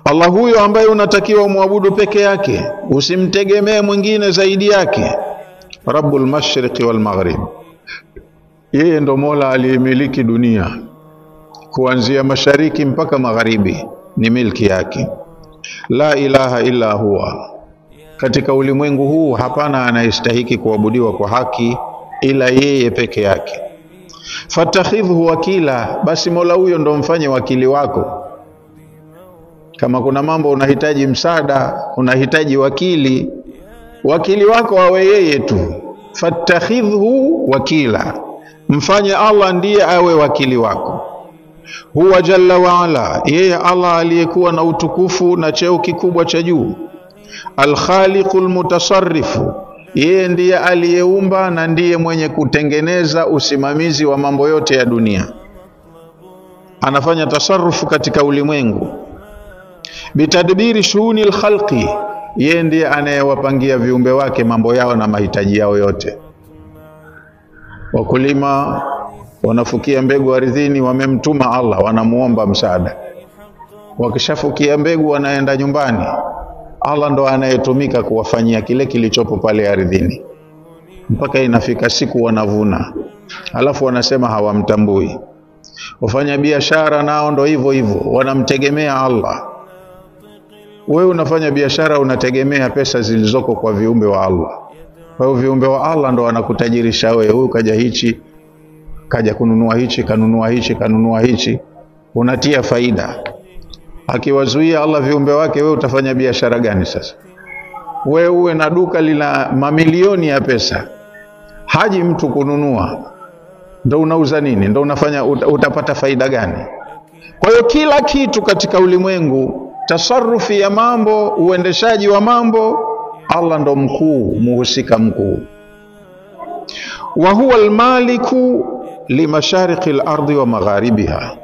Allah huyo ambaye unatakiwa muabudu peke yake, usimtegemee mwingine zaidi yake. Rabbul mashriqi wal maghrib, yeye ndo Mola aliyemiliki dunia kuanzia mashariki mpaka magharibi, ni milki yake. La ilaha illa huwa, katika ulimwengu huu hapana anayestahiki kuabudiwa kwa haki ila yeye peke yake. Fatakhidhu wakila, basi Mola huyo ndo mfanye wakili wako. Kama kuna mambo unahitaji msaada, unahitaji wakili, wakili wako awe yeye tu. Fatakhidhu wakila, mfanye Allah ndiye awe wakili wako. Huwa jalla wa ala, yeye Allah aliyekuwa na utukufu na cheo kikubwa cha juu. Al-Khaliqul Mutasarrifu, yeye ndiye aliyeumba na ndiye mwenye kutengeneza usimamizi wa mambo yote ya dunia. Anafanya tasarrufu katika ulimwengu. Bitadbiri shuhunil khalqi, yeye ndiye anayewapangia viumbe wake mambo yao na mahitaji yao yote. Wakulima wanafukia mbegu ardhini, wamemtuma Allah, wanamuomba msaada. Wakishafukia mbegu wanaenda nyumbani, Allah ndo anayetumika kuwafanyia kile kilichopo pale ardhini, mpaka inafika siku wanavuna, alafu wanasema hawamtambui. Wafanya biashara nao ndo hivyo hivyo, wanamtegemea Allah. Wewe unafanya biashara, unategemea pesa zilizoko kwa viumbe wa Allah. Kwa hiyo viumbe wa Allah ndo wanakutajirisha wewe. Huyu kaja hichi, kaja kununua hichi, kanunua hichi, kanunua hichi, unatia faida. Akiwazuia Allah viumbe wake, wewe utafanya biashara gani sasa? Wewe uwe na duka lina mamilioni ya pesa, haji mtu kununua, ndo unauza nini? Ndo unafanya, utapata faida gani? Kwa hiyo kila kitu katika ulimwengu, tasarrufi ya mambo, uendeshaji wa mambo, Allah ndo mkuu, muhusika mkuu. Wa huwa al-maliku limashariqi al-ardi wa magharibiha,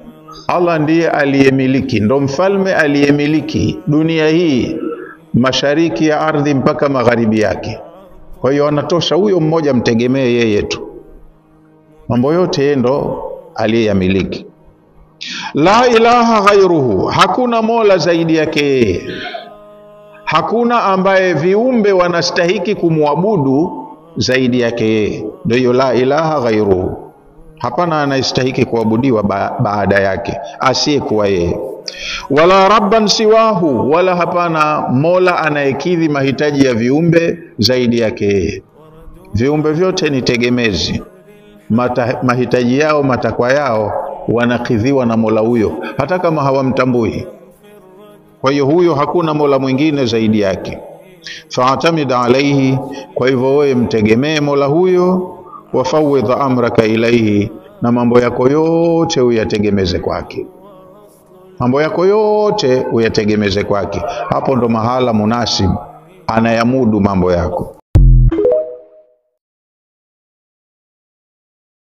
Allah ndiye aliyemiliki, ndo mfalme aliyemiliki dunia hii, mashariki ya ardhi mpaka magharibi yake. Kwa hiyo anatosha huyo mmoja, mtegemee yeye tu, mambo yote yeye ndo aliyemiliki. La ilaha ghairuhu, hakuna mola zaidi yake. Hakuna ambaye viumbe wanastahiki kumwabudu zaidi yake. Ndio hiyo la ilaha ghairuhu, hapana anayestahiki kuabudiwa baada yake asiyekuwa yeye. Wala rabban siwahu, wala hapana mola anayekidhi mahitaji ya viumbe zaidi yake. Viumbe vyote ni tegemezi, mahitaji yao, matakwa yao wanakidhiwa na mola huyo, hata kama hawamtambui. Kwa hiyo huyo hakuna mola mwingine zaidi yake. Fa'tamid alayhi, kwa hivyo wewe mtegemee mola huyo. Wafawidh amraka ilayhi, na mambo yako yote uyategemeze kwake. Mambo yako yote uyategemeze kwake. Hapo ndo mahala munasib anayamudu mambo yako.